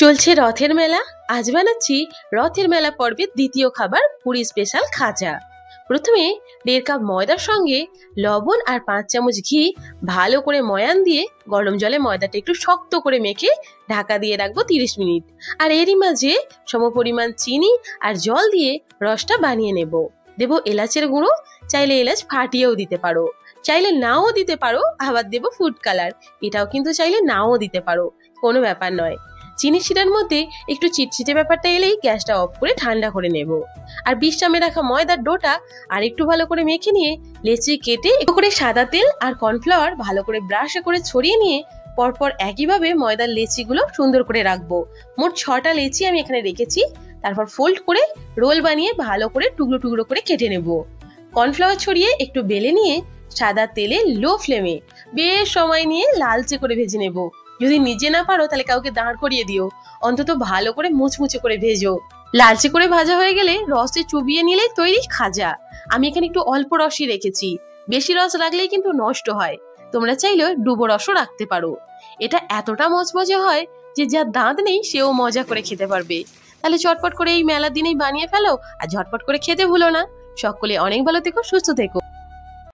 চলছে রথের মেলা। আজ বানাচ্ছি রথের মেলা পর্বের দ্বিতীয় খাবার পুরী স্পেশাল খাজা। প্রথমে 1.5 কাপ ময়দার সঙ্গে লবণ আর 5 চামচ ঘি ভালো করে ময়ান দিয়ে গরম জলে ময়দাটা একটু শক্ত করে মেখে ঢাকা দিয়ে রাখবো 30 মিনিট। আর এরই মাঝে সমপরিমাণ চিনি আর জল দিয়ে রসটা বানিয়ে নেব। দেবো এলাচের গুঁড়ো, চাইলে এলাচ ফাটিয়েও দিতে পারো, চাইলে নাও দিতে পারো। আবার দেবো ফুড কালার, এটাও কিন্তু চাইলে নাও দিতে পারো, কোনো ব্যাপার নয়। চিনি শিরার মধ্যে একটু চিটচিটে ব্যাপারটা এলেই গ্যাসটা অফ করে ঠান্ডা করে নেব। আর বিশ্রামে রাখা ময়দার ডোটা আর একটু ভালো করে মেখে নিয়ে লেচি কেটে একটু করে সাদা তেল আর কর্নফ্লাওয়ার ভালো করে ব্রাশে করে ছড়িয়ে নিয়ে পরপর একইভাবে ময়দার লেচিগুলো সুন্দর করে রাখবো। মোট 6টা লেচি আমি এখানে রেখেছি। তারপর ফোল্ড করে রোল বানিয়ে ভালো করে টুকরো টুকরো করে কেটে নেব। কর্নফ্লাওয়ার ছড়িয়ে একটু বেলে নিয়ে সাদা তেলে লো ফ্লেমে বেশ সময় নিয়ে লালচে করে ভেজে নেব। যদি নিজে না পারো তাহলে কাউকে দাঁড় করিয়ে দিও, অন্তত ভালো করে মুচমুচে করে ভেজো। লালচে করে ভাজা হয়ে গেলে রসে চুবিয়ে নিলে তৈরি খাজা। আমি এখানে একটু অল্প রসই রেখেছি, বেশি রস রাখলেই কিন্তু নষ্ট হয়। তোমরা চাইলে ডুবো রসও রাখতে পারো। এটা এতটা মজমজে হয় যে যার দাঁত নেই সেও মজা করে খেতে পারবে। তাহলে চটপট করে এই মেলার দিনেই বানিয়ে ফেলো আর ঝটপট করে খেতে ভুলো না। সকলে অনেক ভালো থেকো, সুস্থ থেকো।